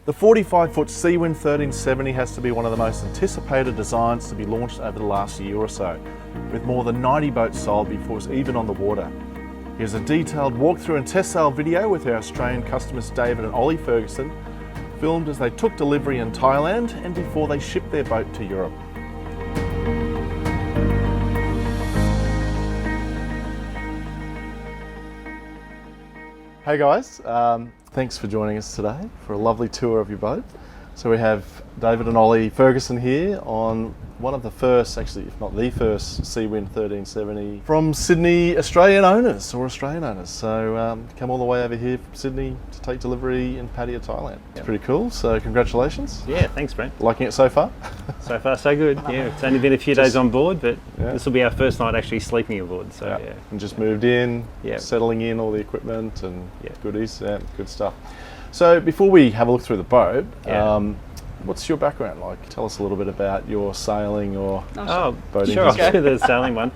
The 45-foot Seawind 1370 has to be one of the most anticipated designs to be launched over the last year or so, with more than 90 boats sold before it's even on the water. Here's a detailed walkthrough and test sale video with our Australian customers David and Ollie Ferguson, filmed as they took delivery in Thailand and before they shipped their boat to Europe. Hey guys, thanks for joining us today for a lovely tour of your boat. So we have David and Ollie Ferguson here on one of the first, actually if not the first, Seawind 1370 from Sydney Australian owners. So come all the way over here from Sydney to take delivery in Pattaya, Thailand. It's pretty cool, so congratulations. Yeah, thanks Brent. Liking it so far? So far so good, yeah. It's only been a few days on board, but this will be our first night actually sleeping aboard. So yeah. And just moved in, settling in all the equipment and goodies, good stuff. So before we have a look through the boat, what's your background like? Tell us a little bit about your sailing or boating. Sure, I'll do the sailing one.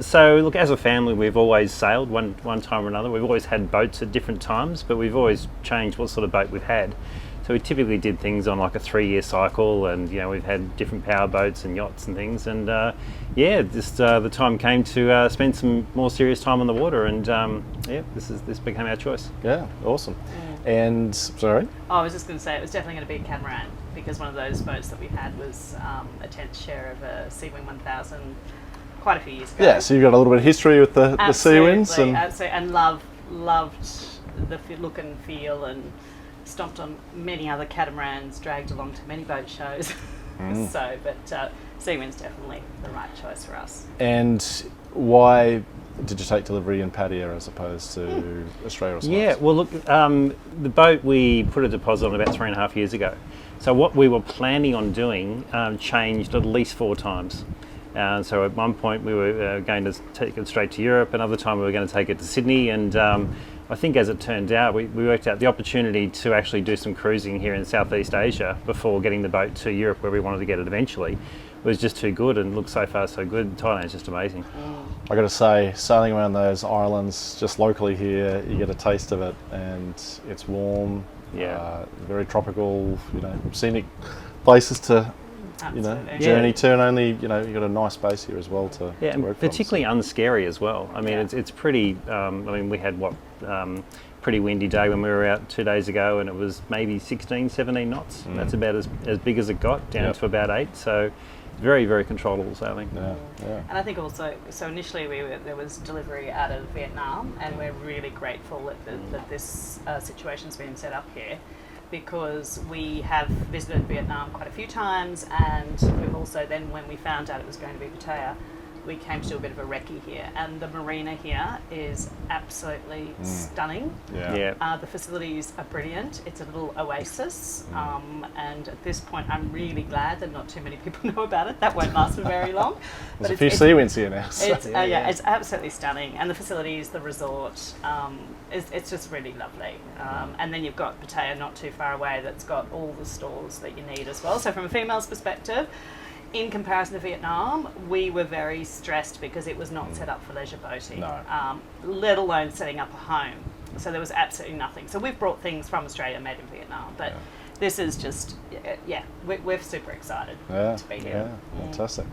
So look, as a family, we've always sailed one time or another. We've always had boats at different times, but we've always changed what sort of boat we've had. So we typically did things on like a 3-year cycle, and we've had different power boats and yachts and things. And just the time came to spend some more serious time on the water, and this became our choice. Yeah, awesome. And sorry? Oh, I was just going to say it was definitely going to be a Catamaran, because one of those boats that we had was a 10th share of a Seawind 1000 quite a few years ago. Yeah, so you've got a little bit of history with the Seawinds. Absolutely, and loved the look and feel, and stomped on many other catamarans, dragged along to many boat shows. Seawind's definitely the right choice for us. And why did you take delivery in Pattaya as opposed to Australia or something? Yeah, well look, the boat we put a deposit on about 3.5 years ago. So what we were planning on doing changed at least 4 times. So at one point we were going to take it straight to Europe, another time we were going to take it to Sydney, and I think as it turned out, we worked out the opportunity to actually do some cruising here in Southeast Asia before getting the boat to Europe, where we wanted to get it eventually. It was just too good, and looks so far so good. Thailand's just amazing. I got to say, sailing around those islands just locally here, you get a taste of it, and it's warm, very tropical, scenic places to journey to, and only you've got a nice base here as well to work particularly from. Unscary as well. I mean, it's pretty. We had pretty windy day when we were out 2 days ago, and it was maybe 16, 17 knots. That's about as big as it got, down to about 8. So very, very controllable sailing. And I think also, so initially there was delivery out of Vietnam, and we're really grateful that this situation's been set up here, because we have visited Vietnam quite a few times, and we've also then, when we found out it was going to be Pattaya, we came to do a bit of a recce here, and the marina here is absolutely stunning. The facilities are brilliant. It's a little oasis, and at this point I'm really glad that not too many people know about it. That won't last for very long. There's a few Seawinds here now. So. It's absolutely stunning, and the facilities, the resort, it's just really lovely. And then you've got Pattaya not too far away that's got all the stores that you need as well. So from a female's perspective, in comparison to Vietnam, we were very stressed because it was not set up for leisure boating, let alone setting up a home. So there was absolutely nothing. So we've brought things from Australia made in Vietnam, but this is just, we're super excited to be here. Yeah, fantastic.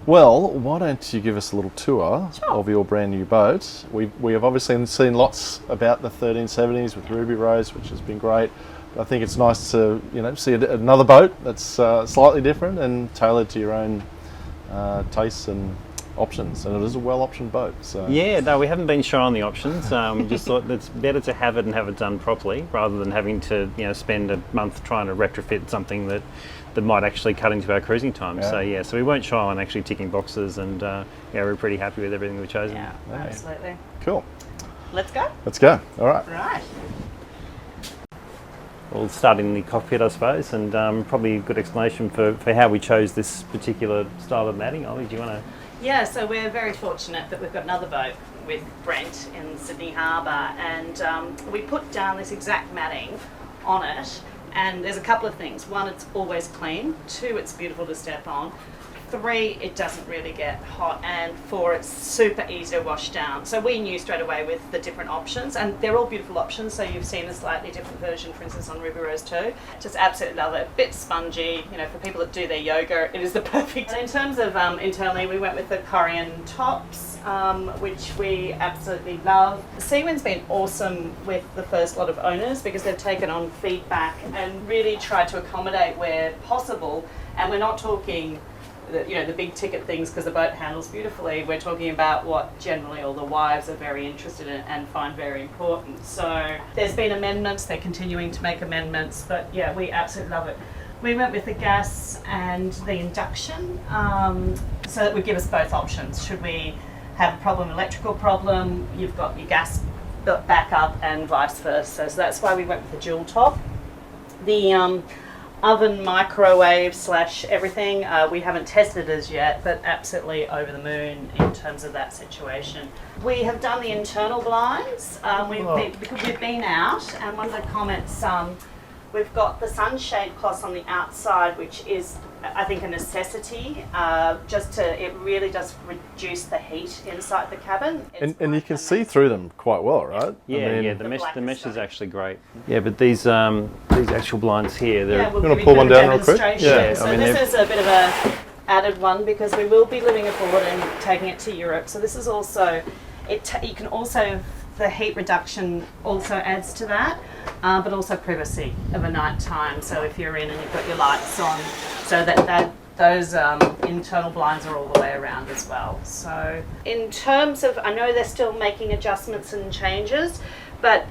Well, why don't you give us a little tour of your brand new boat? We have obviously seen lots about the 1370s with Ruby Rose, which has been great. I think it's nice to see another boat that's slightly different and tailored to your own tastes and options, and it is a well-optioned boat. So. Yeah, no, we haven't been shy on the options. Just thought it's better to have it and have it done properly, rather than having to spend a month trying to retrofit something that might actually cut into our cruising time. So we weren't shy on actually ticking boxes, and we're pretty happy with everything we've chosen. Yeah, absolutely. Cool. Let's go. Let's go. All right. Right. We'll start in the cockpit, I suppose, and probably a good explanation for how we chose this particular style of matting. Ollie, do you want to? Yeah, so we're very fortunate that we've got another boat with Brent in Sydney Harbour, and we put down this exact matting on it, and there's a couple of things. One, it's always clean. 2, it's beautiful to step on. 3, it doesn't really get hot, and 4, it's super easy to wash down. So we knew straight away with the different options, and they're all beautiful options. So you've seen a slightly different version, for instance, on Ruby Rose 2. Just absolutely love it. Bit spongy, you know, for people that do their yoga, it is the perfect. And in terms of internally, we went with the Korean tops, which we absolutely love. Seawind's been awesome with the first lot of owners because they've taken on feedback and really tried to accommodate where possible. And we're not talking the big ticket things because the boat handles beautifully. We're talking about what generally all the wives are very interested in and find very important. So there's been amendments, they're continuing to make amendments, but yeah, we absolutely love it. We went with the gas and the induction, so that would give us both options. Should we have a problem, electrical problem, you've got your gas backup and vice versa. So that's why we went with the dual top. The oven, microwave / everything, we haven't tested as yet, but absolutely over the moon in terms of that situation. We have done the internal blinds because we've been out, and one of the comments, we've got the sunshade cloths on the outside, which is, I think, a necessity. It really does reduce the heat inside the cabin. And you can see through them quite well, right? Yeah, the mesh is actually great. Yeah, but these actual blinds here, they're... we'll going to pull one down real quick? Yeah. So this is a bit of a added one because we will be living abroad and taking it to Europe. So this is also, you can also, the heat reduction also adds to that, but also privacy of a night time. So if you're in and you've got your lights on, so that those internal blinds are all the way around as well. So in terms of, I know they're still making adjustments and changes, but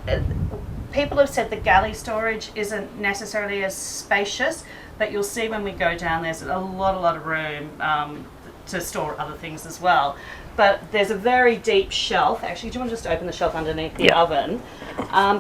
people have said the galley storage isn't necessarily as spacious, but you'll see when we go down there's a lot of room to store other things as well. But there's a very deep shelf. Actually, do you want to just open the shelf underneath the oven?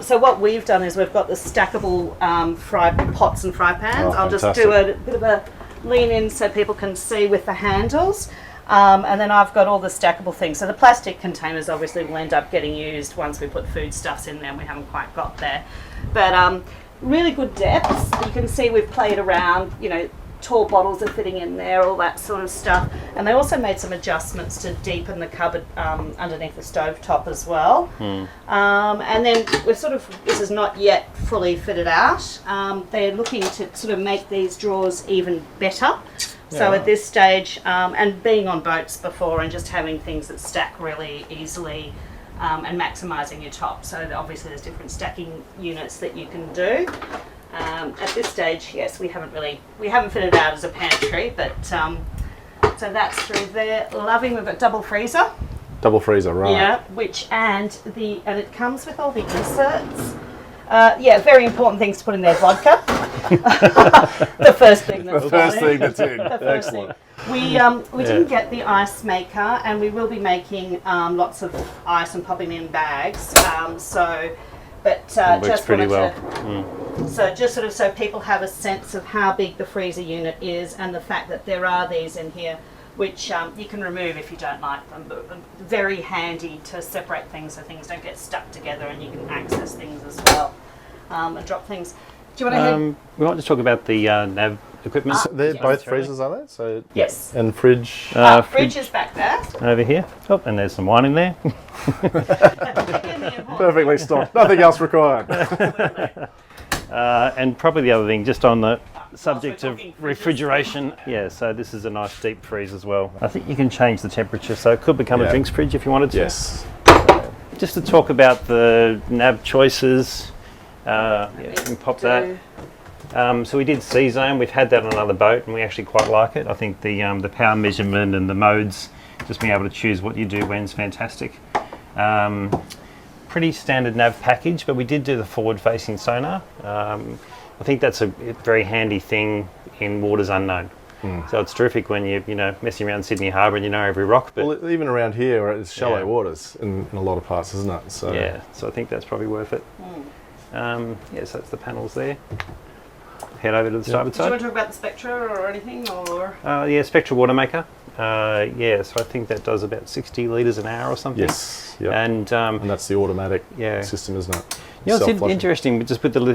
So what we've done is we've got the stackable fry pots and fry pans. I'll just do a bit of a lean in so people can see with the handles. And then I've got all the stackable things. So the plastic containers obviously will end up getting used once we put foodstuffs in there, and we haven't quite got there. But really good depths. You can see we've played around, tall bottles are fitting in there, all that sort of stuff. And they also made some adjustments to deepen the cupboard underneath the stove top as well. And then this is not yet fully fitted out. They're looking to sort of make these drawers even better. So at this stage, and being on boats before and just having things that stack really easily and maximising your top. So obviously there's different stacking units that you can do. At this stage, yes, we haven't fitted it out as a pantry, but so that's through there. Loving, we've got double freezer. Double freezer, right? Yeah, and it comes with all the inserts. Very important things to put in there. Vodka. The first thing that's in. Excellent. We didn't get the ice maker, and we will be making lots of ice and popping in bags. It works pretty well. So just sort of so people have a sense of how big the freezer unit is, and the fact that there are these in here which you can remove if you don't like them, but very handy to separate things so things don't get stuck together, and you can access things as well and drop things. Do you want to we want to talk about the nav equipment. They're both freezers, are they? So yes. And fridge? Fridge is back there. Over here. Oh, and there's some wine in there. Perfectly stocked. Nothing else required. And probably the other thing, just on the subject of refrigeration. Yeah, so this is a nice deep freeze as well. I think you can change the temperature, so it could become a drinks fridge if you wanted to. Yes. Just to talk about the nav choices. You can pop that. So we did C-Zone. We've had that on another boat, and we actually quite like it. I think the power measurement and the modes, just being able to choose what you do when's fantastic. Pretty standard nav package, but we did do the forward-facing sonar. I think that's a very handy thing in waters unknown. So it's terrific when you're messing around Sydney Harbour and you know every rock. But well, even around here, where it's shallow waters in a lot of parts, isn't it? So so I think that's probably worth it. So that's the panels there. Head over to the starboard side. Do you want to talk about the Spectra or anything? Or Spectra water maker. So I think that does about 60 litres an hour or something. Yes. Yep. And that's the automatic system, isn't it? It's interesting.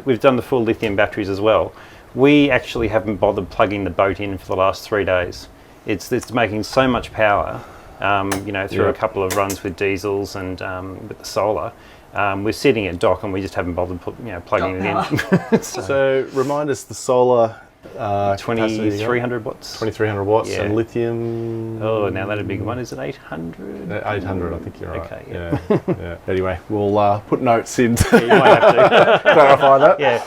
We've done the full lithium batteries as well. We actually haven't bothered plugging the boat in for the last 3 days. it's making so much power, through Yeah. a couple of runs with diesels and with the solar. We're sitting at dock and we just haven't bothered plugging it in. So remind us the solar 2300 watts. 2300 watts Yeah. and lithium. Oh, now that a big one. Is it 800? 800, I think you're right. Okay, yeah. Anyway, we'll put notes in to You might have to. clarify that. Yeah.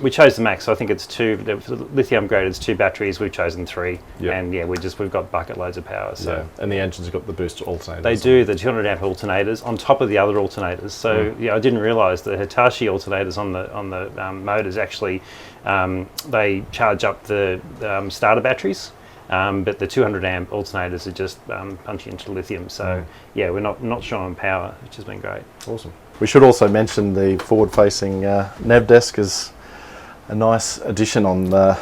We chose the max, so I think it's 2. The lithium upgrade is 2 batteries. We've chosen 3, Yep. and we've got bucket loads of power. So Yeah. And the engine's got the boost alternators. they do the 200 amp alternators on top of the other alternators. So I didn't realise the Hitachi alternators on the motors actually they charge up the starter batteries. But the 200 amp alternators are just punching into lithium. So we're not short on power, which has been great. Awesome. We should also mention the forward-facing Nav Desk is a nice addition on the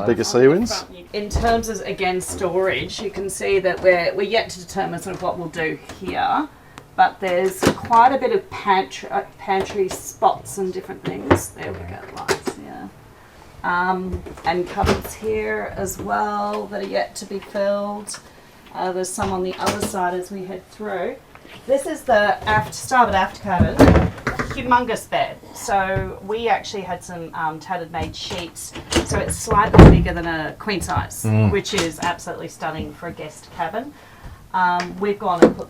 bigger Seawinds. In terms of, again, storage, you can see that we're yet to determine sort of what we'll do here, but there's quite a bit of pantry spots and different things. There we go, lights, yeah. And cupboards here as well that are yet to be filled. There's some on the other side as we head through. This is the starboard aft cabin. Humongous bed. So we actually had some tattered made sheets. So it's slightly bigger than a queen size, which is absolutely stunning for a guest cabin. We've gone and put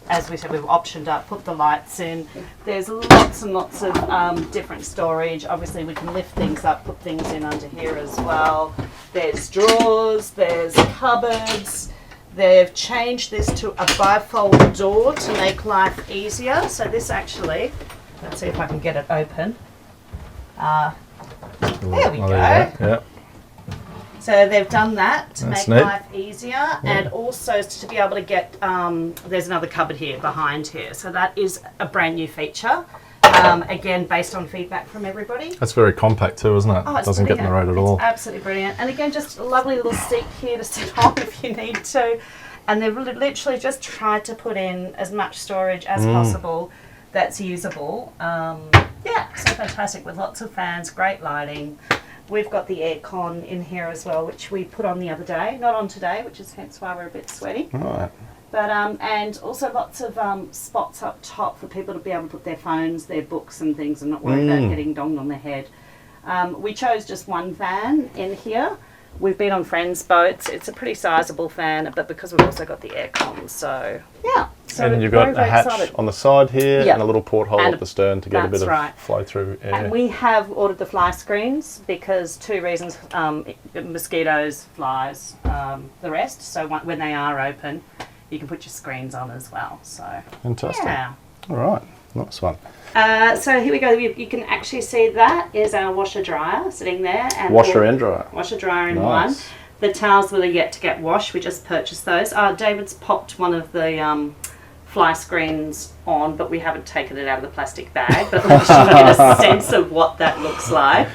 as we said, we've optioned up, put the lights in. There's lots and lots of different storage. Obviously we can lift things up, put things in under here as well. There's drawers, there's cupboards. They've changed this to a bifold door to make life easier. So this actually, let's see if I can get it open. There we go. Yeah. So they've done that to That's make neat. life easier, and also to be able to get, there's another cupboard here behind here. So that is a brand new feature. Again, based on feedback from everybody. That's very compact too, isn't it? Oh, it's Doesn't get in the road at all. It's absolutely brilliant. And again, just a lovely little seat here to sit on if you need to. And they've literally just tried to put in as much storage as possible that's usable. So fantastic with lots of fans, great lighting. We've got the aircon in here as well, which we put on the other day. Not on today, which is hence why we're a bit sweaty. All right. But and also lots of spots up top for people to be able to put their phones, their books and things and not worry about getting donged on their head. We chose just one fan in here. We've been on friends' boats. It's a pretty sizable fan, but because we've also got the aircon, so yeah. So And you've got very, a very hatch excited. on the side here Yeah. and a little porthole And up the stern to get a bit that's of right. flow through air. And we have ordered the fly screens because 2 reasons: mosquitoes, flies, the rest. So when they are open, you can put your screens on as well. So Fantastic. yeah. All right. Nice one. So here we go. You can actually see that is our washer dryer sitting there. And Washer and dryer. Washer dryer in Nice. one. The towels that are yet to get washed, we just purchased those. David's popped one of the fly screens on, but we haven't taken it out of the plastic bag. But we should get a sense of what that looks like.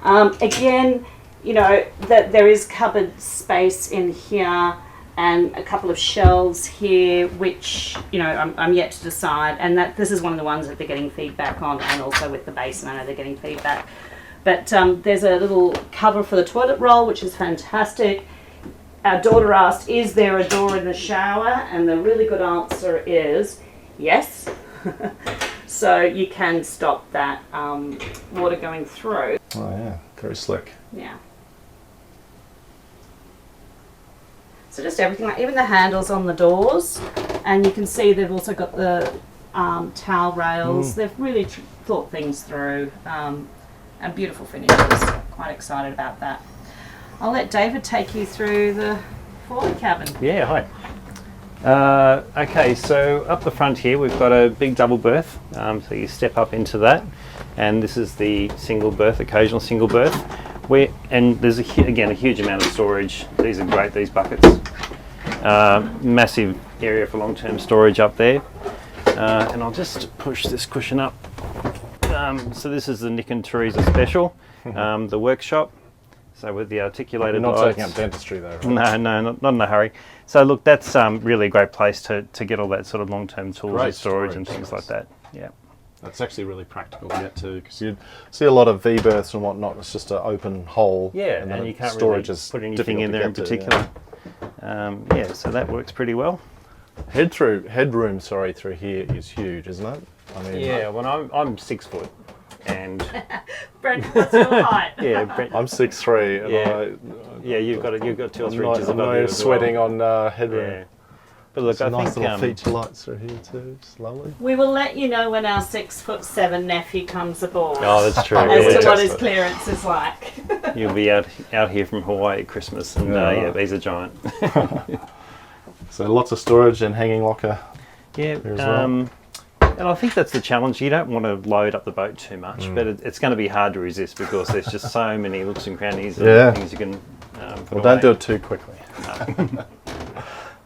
Again, that there is cupboard space in here and a couple of shelves here, which I'm yet to decide. And that this is one of the ones that they're getting feedback on, and also with the basin, I know they're getting feedback. But there's a little cover for the toilet roll, which is fantastic. Our daughter asked, is there a door in the shower? And the really good answer is yes. So you can stop that water going through. Oh yeah, very slick. Yeah. So just everything, like even the handles on the doors. And you can see they've also got the towel rails. They've really thought things through. And beautiful finishes. Quite excited about that. I'll let David take you through the forward cabin. Yeah, hi. Okay, so up the front here we've got a big double berth. So you step up into that, and this is the single berth, occasional single berth. And there's again a huge amount of storage. These are great, these buckets. Massive area for long-term storage up there. And I'll just push this cushion up. So this is the Nick and Teresa special, the workshop. So with the articulated You're not lights. taking up dentistry though, right? No, not in a hurry. So look, that's really a great place to get all that sort of long-term tools Great and storage and storage, things like that. Yeah. That's actually really practical to get to, because you see a lot of V-berths and whatnot. It's just an open hole. Yeah, then and you can't storage really is put anything difficult in to there in get to, particular. Yeah, so that works pretty well. Headroom through here is huge, isn't it? I mean, Yeah, well, I'm 6 foot, and Brent, what's your height? yeah, Brent, I'm 6'3", and yeah, you've got 2 or 3 inches I'm above not you as sweating well. on headroom. Yeah. But look, Some I nice think little feature lights through here too, slowly. We will let you know when our 6'7" nephew comes aboard. Oh, that's true. As Yeah. to what his clearance is like. You'll be out here from Hawaii at Christmas, and Yeah. he's a giant. So lots of storage and hanging locker. Yeah, There as well. and I think that's the challenge. You don't want to load up the boat too much, but it's going to be hard to resist because there's just so many nooks and crannies and Yeah. things you can put Well, don't away. do it too quickly.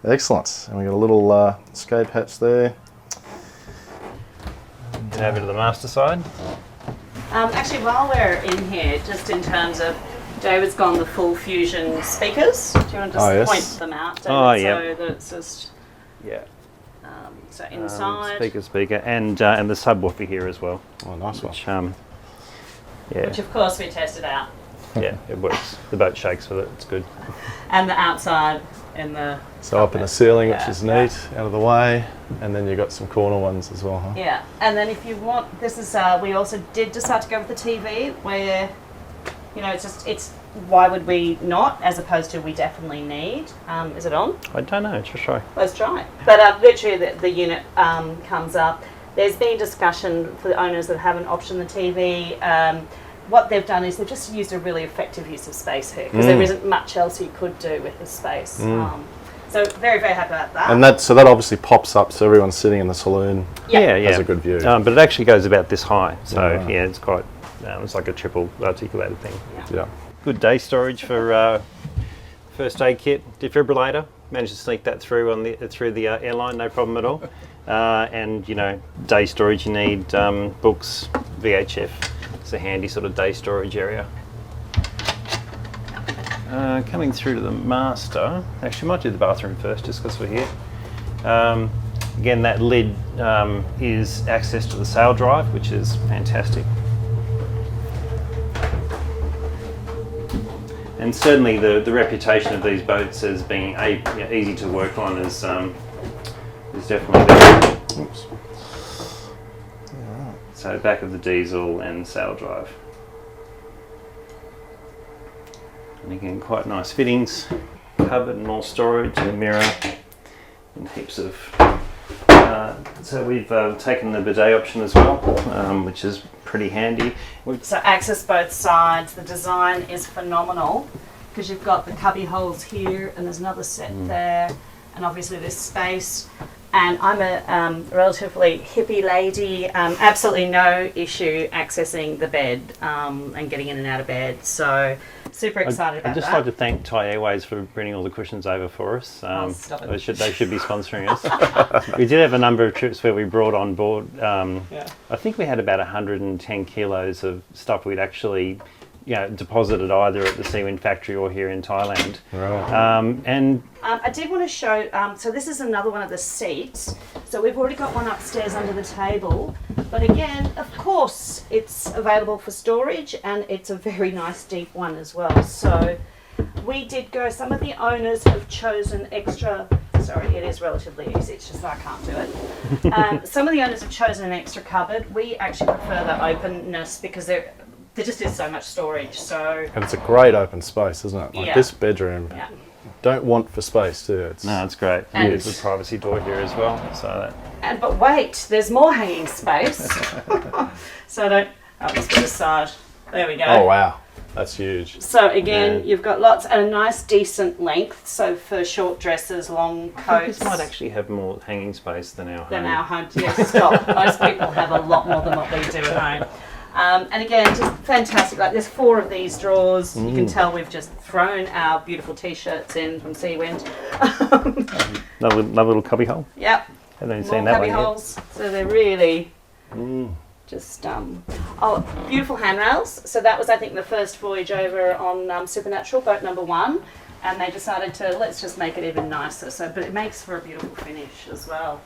Excellent. And we got a little escape hatch there. Over to the master side. Actually, while we're in here, just in terms of David's gone the full fusion speakers. Do you want to just Oh, yes. point them out, David, Oh, yeah. so that it's just Yeah. so inside, Speaker, and the subwoofer here as well. Oh, nice one. Which, yeah, which of course we tested out, yeah, it works. The boat shakes with it. It's good. and the outside in the So up in the ceiling, which Yeah, is neat, out of the way, and then you've got some corner ones as well, huh? yeah. And then if you want, this is we also did decide to go with the TV, where it's why would we not, as opposed to we definitely need. Is it on? I don't know. Just try. Let's try. But literally the unit comes up. There's been discussion for the owners that haven't optioned the TV. What they've done is they've just used a really effective use of space here because there isn't much else you could do with the space. So very, very happy about that. And that obviously pops up, so everyone sitting in the saloon Yeah, has a good view. But it actually goes about this high, so Right. yeah, it's quite. It's like a triple articulated thing. Yeah. Good day storage for first aid kit, defibrillator. Managed to sneak that through through the airline, no problem at all. And day storage, you need books, VHF. It's a handy sort of day storage area. Coming through to the master. Actually, might do the bathroom first, just because we're here. Again, that lid is access to the sail drive, which is fantastic. And certainly the reputation of these boats as being easy to work on is definitely there. Oops. So back of the diesel and sail drive. And again, quite nice fittings. Cupboard and more storage, and a mirror, and heaps of... so we've taken the bidet option as well, which is pretty handy. So access both sides. The design is phenomenal because you've got the cubby holes here and there's another set there, and obviously this space. And I'm a relatively hippie lady, absolutely no issue accessing the bed and getting in and out of bed. So super excited about I'd just that. like to thank Thai Airways for bringing all the cushions over for us. Stop it. They should be sponsoring us. We did have a number of trips where we brought on board. I think we had about 110 kilos of stuff we'd actually, deposited either at the Seawind factory or here in Thailand. Right. I did want to show, so this is another one of the seats. So we've already got one upstairs under the table. But again, of course, it's available for storage and it's a very nice deep one as well. So we did go, some of the owners have chosen extra, sorry, it is relatively easy, it's just that I can't do it. Some of the owners have chosen an extra cupboard. We actually prefer the openness because there just is so much storage. So And it's a great open space, isn't it? Like Yeah. this bedroom, don't want for space too. No, it's great. And- There's a privacy door here as well. So but wait, there's more hanging space. So let's put aside. There we go. Oh wow, that's huge. So again, you've got lots and a nice decent length. So for short dresses, long I think coats. this might actually have more hanging space than our Than home. our home. Yes, stop. Most people have a lot more than what we do at home. And again, just fantastic. Like there's 4 of these drawers. You can tell we've just thrown our beautiful t-shirts in from Seawind. Lovely little cubby hole. Yep. Haven't even More seen that cubby one yet. holes. So they're really just beautiful handrails. So that was, I think, the first voyage over on Supernatural, boat number 1. And they decided to let's just make it even nicer. So, but it makes for a beautiful finish as well.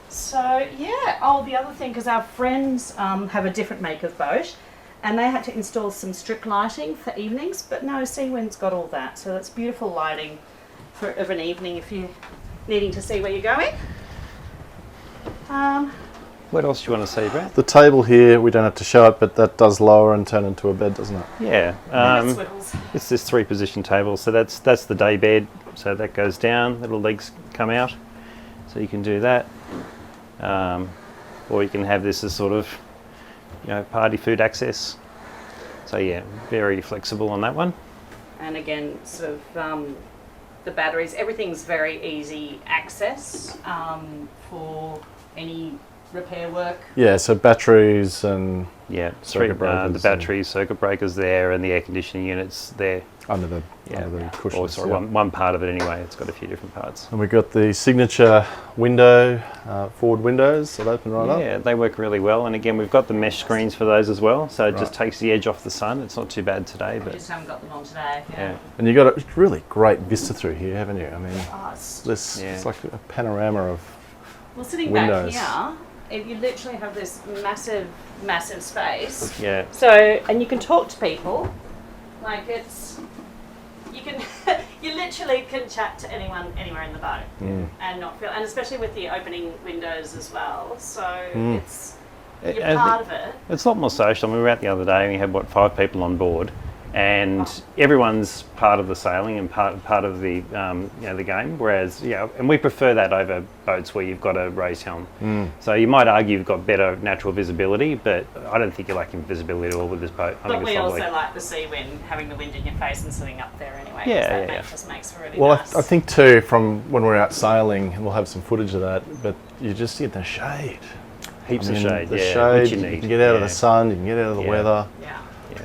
So yeah, the other thing, because our friends have a different make of boat and they had to install some strip lighting for evenings, but no, Seawind's got all that, so that's beautiful lighting of an evening if you're needing to see where you're going. What else do you want to see, Brad? The table here, we don't have to show it, but that does lower and turn into a bed, doesn't it? Yeah. And it swivels. It's this 3-position table, so that's the day bed. So that goes down, little legs come out, so you can do that. Or you can have this as sort of, party food access. So yeah, very flexible on that one. And again, sort of the batteries, everything's very easy access for any repair work. Yeah, so batteries and Yeah, circuit breakers the batteries, circuit breakers there, and the air conditioning units there. under the cushions. Or sorry, yeah. one part of it anyway. It's got a few different parts. And we've got the signature window, forward windows that open right up. Yeah, they work really well. And again, we've got the mesh screens for those as well. So it just takes the edge off the sun. It's not too bad today. We But just haven't got them on today. yeah. And you've got a really great vista through here, haven't you? I mean, It's it's like a panorama of well, sitting windows. back here, you literally have this massive, massive space. Yeah. So, and you can talk to people, like you literally can chat to anyone anywhere in the boat and not feel, and especially with the opening windows as well. So you're part of it. It's a lot more social. I mean, we were out the other day and we had 5 people on board, and everyone's part of the sailing and part of the the game. Whereas and we prefer that over boats where you've got a raised helm. So you might argue you've got better natural visibility, but I don't think you're lacking visibility at all with this boat. I But think we it's lovely. also like the Seawind, having the wind in your face and sitting up there anyway. Yeah, That just makes for really well, nice. I think too, from when we're out sailing, and we'll have some footage of that, but you just get the shade. Heaps of shade, The yeah, shade, which you you need. can get out of Yeah. the sun, you can get out of the Yeah. weather, Yeah.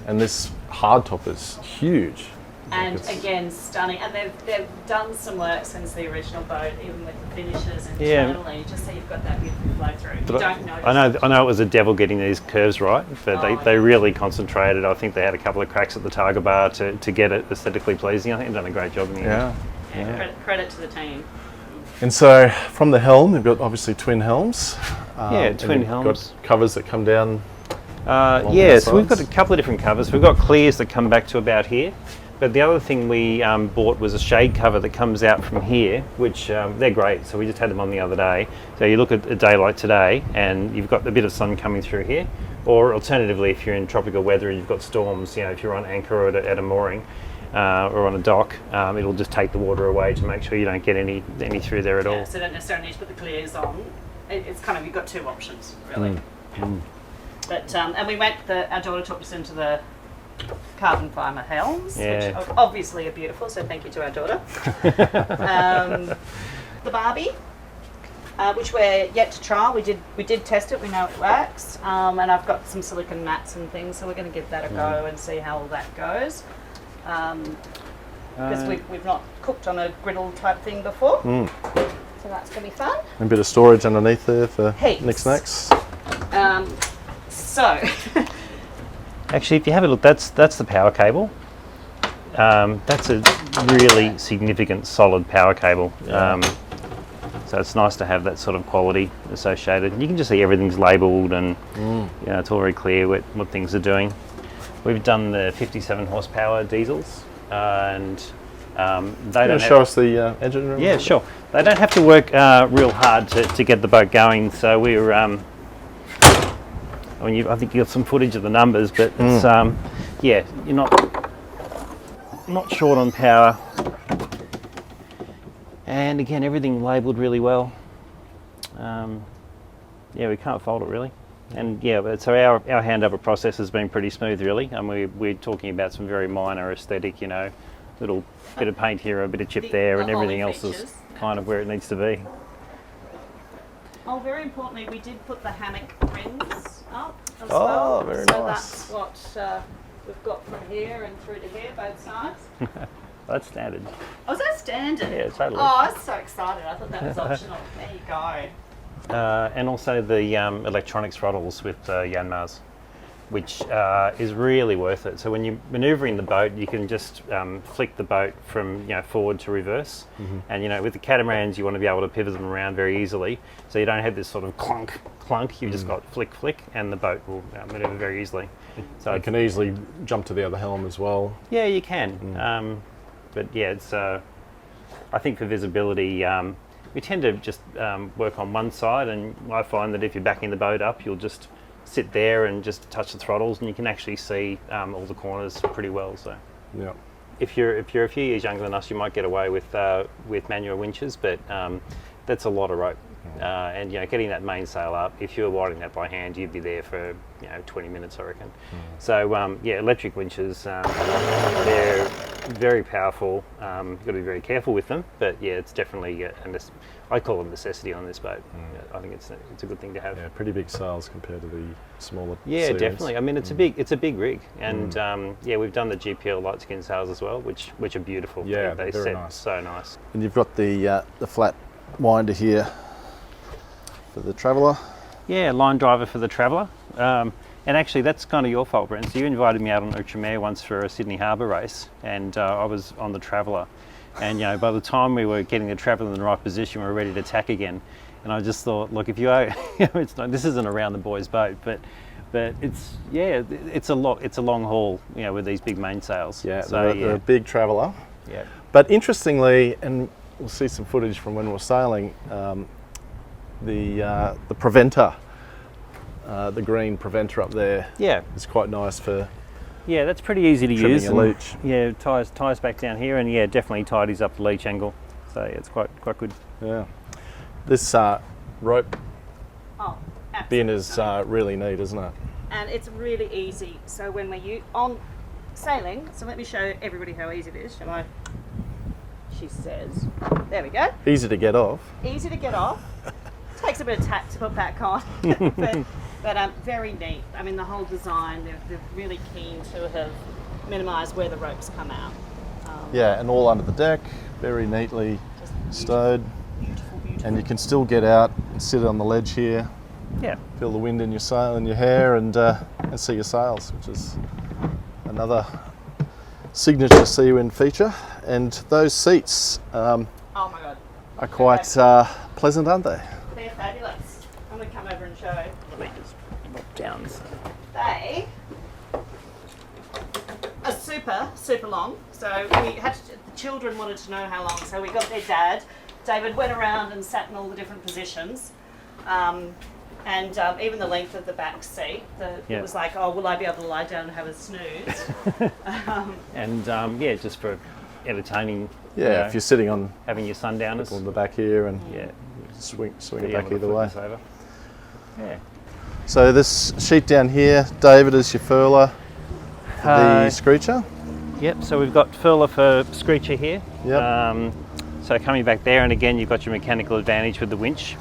and this hardtop is huge. And It's- again, stunning. And they've done some work since the original boat, even with the finishes and Yeah. internally. You just see you've got that beautiful flow through. You But don't notice. I know it was a devil getting these curves right, but Oh, they yeah. really concentrated. I think they had a couple of cracks at the targa bar to get it aesthetically pleasing. I think they've done a great job in the end. Yeah. Credit to the team. And so from the helm, you've got obviously twin helms. Yeah, and twin you've helms. Got covers that come down. So we've got a couple of different covers. We've got clears that come back to about here, but the other thing we bought was a shade cover that comes out from here, which they're great. So we just had them on the other day. So you look at a day like today, and you've got a bit of sun coming through here, or alternatively, if you're in tropical weather and you've got storms, if you're on anchor or at a mooring. Or on a dock, it'll just take the water away to make sure you don't get any through there at all. Yeah, so you don't necessarily need to put the clears on. It's kind of, you've got 2 options, really. But, and we went, our daughter took us into the carbon fibre helms, Yeah. which obviously are beautiful, so thank you to our daughter. The Barbie, which we're yet to try. We did test it, we know it works. And I've got some silicone mats and things, so we're going to give that a go and see how all that goes. Because we've not cooked on a griddle type thing before. So that's going to be fun. And a bit of storage underneath there for Heaps. knickknacks. So, Actually, if you have a look, that's the power cable. That's a really significant, solid power cable. So it's nice to have that sort of quality associated. You can just see everything's labelled, and it's all very clear what things are doing. We've done the 57 horsepower diesels, and they don't Show us the engine room? Yeah, sure. They don't have to work real hard to get the boat going. So we're, I think you got some footage of the numbers, but it's, you're not short on power. And again, everything labelled really well. We can't fault it really. And but so our handover process has been pretty smooth really. And we're talking about some very minor aesthetic, little bit of paint here, a bit of chip there, and the everything holy else is features. kind of where it needs to be. oh, very importantly, we did put the hammock rings up as Oh, well. very so nice. that's what we've got from here and through to here, both sides. That's standard. Oh, is that standard? Yeah, totally. Oh, I was so excited. I thought that was optional. There you go. And also the electronics throttles with Yanmars, which is really worth it. So when you're manoeuvring the boat, you can just flick the boat from forward to reverse. And with the catamarans, you want to be able to pivot them around very easily, so you don't have this sort of clunk. You've just got flick, and the boat will manoeuvre very easily. So You can easily jump to the other helm as well. yeah, you can. But yeah, it's I think for visibility, we tend to just work on one side, and I find that if you're backing the boat up, you'll just sit there and just touch the throttles, and you can actually see all the corners pretty well. So, Yeah. if you're a few years younger than us, you might get away with manual winches, but that's a lot of rope. And getting that mainsail up, if you were wiring that by hand, you'd be there for 20 minutes, I reckon. So electric winches, they're very powerful. You've got to be very careful with them, but yeah, it's definitely I call them necessity on this boat. I think it's a good thing to have. Yeah, pretty big sails compared to the smaller. Yeah, Seawinds. definitely. I mean, it's a big rig, and we've done the GPL light skin sails as well, which are beautiful. Yeah, they very set nice. so nice. And you've got the flat winder here for the Traveller. Yeah, line driver for the Traveller. And actually, that's kind of your fault, Brent. So you invited me out on Outremer once for a Sydney Harbour race, and I was on the Traveller. And by the time we were getting the Traveller in the right position, we were ready to tack again. And I just thought, look, if you are, this isn't a round the boys boat, but it's a long haul, with these big mainsails. Yeah, so the big Traveller. Yeah. But interestingly, and we'll see some footage from when we're sailing, the preventer, the green preventer up there, is quite nice for that's pretty easy to trimming use. a leech. Yeah, ties back down here, and definitely tidies up the leech angle. So it's quite good. Yeah. This rope Oh, bin absolutely. is really neat, isn't it? And it's really easy. So when we're on sailing, so let me show everybody how easy it is, shall I? She says, there we go. Easy to get off. Easy to get off. Takes a bit of tact to put back on, but very neat. I mean, the whole design, they're really keen to have minimised where the ropes come out. Yeah, and all under the deck, very neatly Just stowed. beautiful. And you can still get out and sit on the ledge here, Yeah. feel the wind in your sail, in your hair, and see your sails, which is another signature Seawind feature. And those seats Oh my God, are quite pleasant, aren't they? they're fabulous. I'm going to come over and show. Let me just drop down. They are super long. So the children wanted to know how long, so we got their dad. David went around and sat in all the different positions. And even the length of the back seat, it was like, oh, will I be able to lie down and have a snooze? And just for entertaining. Yeah, if you're sitting on having your sundowners. the back here and swing it back either way. Yeah. So this sheet down here, David, is your furler, the screecher. Yep. So we've got furler for screecher here. Yep. So coming back there, and again, you've got your mechanical advantage with the winch,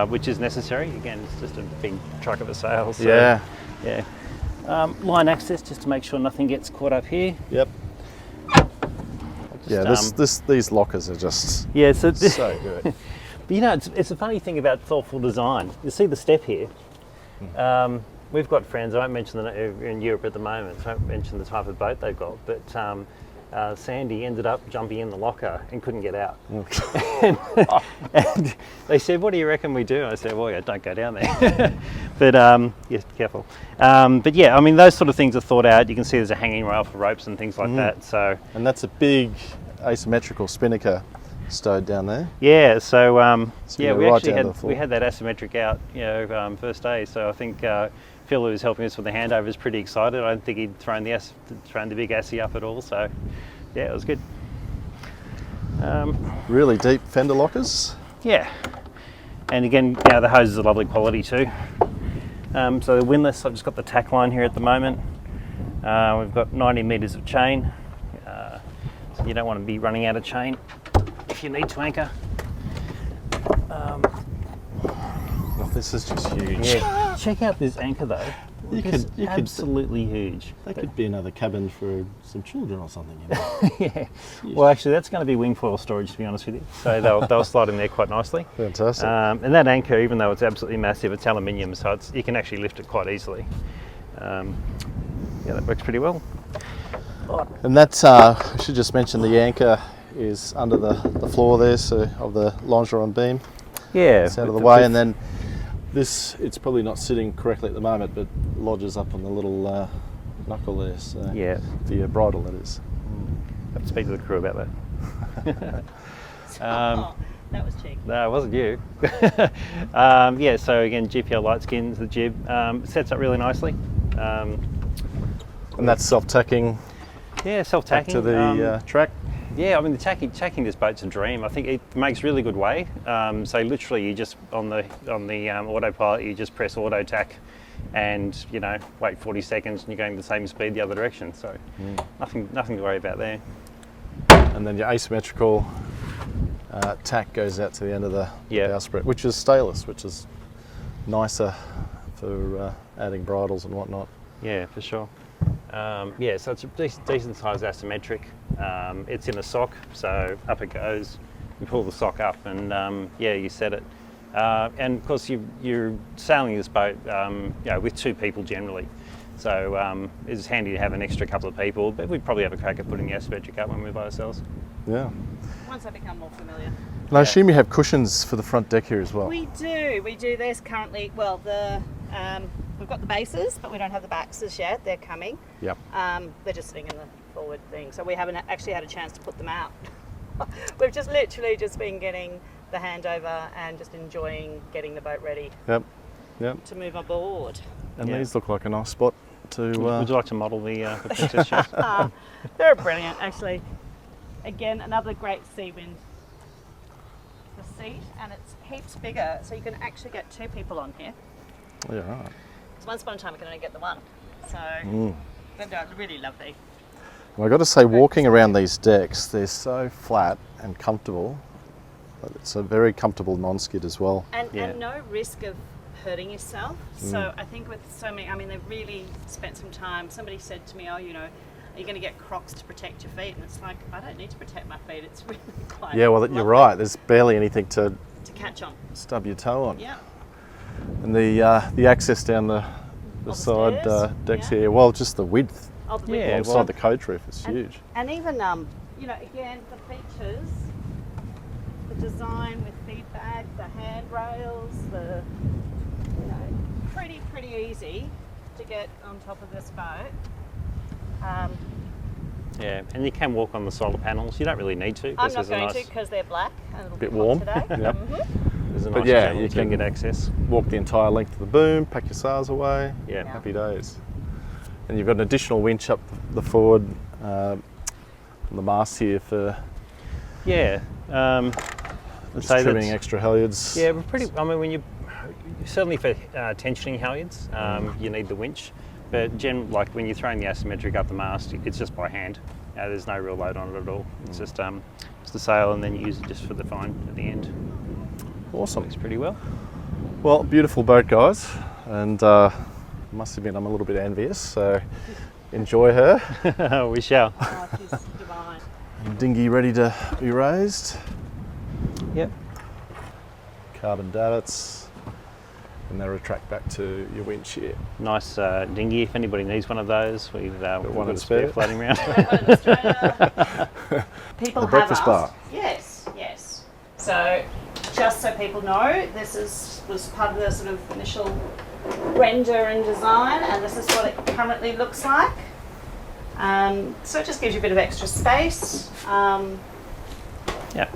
which is necessary. Again, it's just a big truck of a sail. So, Yeah. Line access just to make sure nothing gets caught up here. Yep. These lockers are just so good. But it's a funny thing about thoughtful design. You see the step here. We've got friends, I won't mention in Europe at the moment, so I won't mention the type of boat they've got, but Sandy ended up jumping in the locker and couldn't get out. and they said, what do you reckon we do? I said, well, don't go down there. But careful. But I mean, those sort of things are thought out. You can see there's a hanging rail for ropes and things like that. So, and that's a big asymmetrical spinnaker stowed down there. Yeah, so we we right actually down to the floor. had that asymmetric out, first day. So I think Phil, who was helping us with the handover, is pretty excited. I don't think he'd thrown the big assy up at all. So it was good. Really deep fender lockers. Yeah, and again, the hoses are lovely quality too. So the windlass, I've just got the tack line here at the moment. We've got 90 metres of chain. So you don't want to be running out of chain if you need to anchor. This is just huge. Yeah. Check out this anchor though. You It's could absolutely huge. That could be another cabin for some children or something. Yeah. Well, actually, that's going to be wing foil storage, to be honest with you. So they'll slide in there quite nicely. Fantastic. And that anchor, even though it's absolutely massive, it's aluminium, so you can actually lift it quite easily. That works pretty well. And that's, I should just mention, the anchor is under the floor there, so of the longeron beam. Yeah. It's out of the way, and then this, it's probably not sitting correctly at the moment, but lodges up on the little knuckle there. So Yeah. for your bridle, that is. Have to speak to the crew about that. That was cheeky. No, it wasn't you. Yeah, so again, GPL light skins the jib. Sets up really nicely. And that's self-tacking Yeah, back self-tacking. to the track. Yeah, I mean, the tacking this boat's a dream. I think it makes really good way. So literally, you just on the autopilot, you just press auto tack, and wait 40 seconds, and you're going the same speed the other direction. So nothing to worry about there. And then your asymmetrical tack goes out to the end of the bowsprit, which is stainless, which is nicer for adding bridles and whatnot. Yeah, for sure. Yeah, so it's a decent size asymmetric. It's in a sock, so up it goes. You pull the sock up, and you set it. And of course, you're sailing this boat, with two people generally. So it's handy to have an extra couple of people, but we'd probably have a crack at putting the asymmetric up when we're by ourselves. Yeah. Once I become more familiar. And I assume you have cushions for the front deck here as well. We do. There's currently, we've got the bases, but we don't have the backs yet. They're coming. Yep. They're just sitting in the forward thing, so we haven't actually had a chance to put them out. We've just literally been getting the handover and just enjoying getting the boat ready. Yep. To move aboard. And these look like a nice spot to... Would you like to model the Princess ship? They're brilliant, actually. Again, another great Seawind. The seat, and it's heaps bigger, so you can actually get two people on here. Yeah, right. Because once upon a time, we can only get the one. So they're really lovely. Well, I've got to say, walking around these decks, they're so flat and comfortable. It's a very comfortable non-skid as well. And no risk of hurting yourself. So I think with so many, they've really spent some time. Somebody said to me, are you going to get Crocs to protect your feet? And it's like, I don't need to protect my feet. It's really quite lovely. You're right. There's barely anything to catch on. Stub your toe on. Yeah. And the access down the side decks here, well, just the width. Oh, the width. Alongside the coach roof is huge. And even, again, the features, the design with feedback, the handrails, pretty easy to get on top of this boat. And you can walk on the solar panels. You don't really need to. I'm not going to because they're black and it'll bit be warm. hot today. Yep. There's a But nice yeah, channel you to can get access. Walk the entire length of the boom, pack your sails away. Yeah. Happy days. And you've got an additional winch up the forward on the mast here for trimming extra halyards. Yeah, we're pretty. Certainly for tensioning halyards, you need the winch. But when you're throwing the asymmetric up the mast, it's just by hand. There's no real load on it at all. It's just the sail, and then you use it just for the fine at the end. Awesome. Works pretty well. Well, beautiful boat, guys, and must admit I'm a little bit envious. So enjoy her. We shall. Oh, she's divine. Dinghy ready to be raised. Yep. Carbon davits, and they retract back to your winch here. Nice dinghy. If anybody needs one of those, we've got one a spare floating around. People The breakfast have bar. Yes. So, just so people know, this was part of the sort of initial render and design, and this is what it currently looks like. So it just gives you a bit of extra space. Yeah.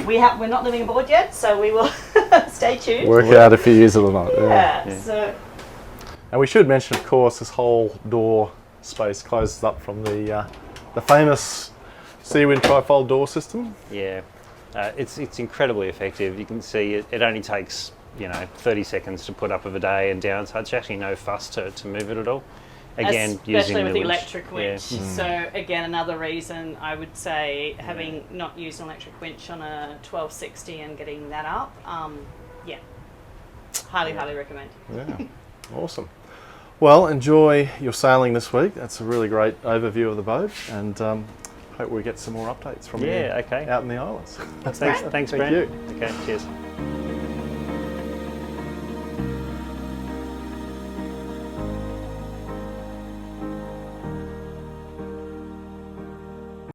We're not living aboard yet, so we will stay tuned. Work out if you use it or not. Yeah. So. And we should mention, of course, this whole door space closes up from the famous Seawind trifold door system. Yeah. It's incredibly effective. You can see it only takes 30 seconds to put up of a day and down, so it's actually no fuss to move it at all. Again, especially using with the winch. electric winch. Yeah. So again, another reason I would say having not used an electric winch on a 1260 and getting that up, highly recommend. Yeah, awesome. Well, enjoy your sailing this week. That's a really great overview of the boat, and hope we get some more updates from you Okay. out in the islands. Thanks, Thank Brent. you. Okay, cheers.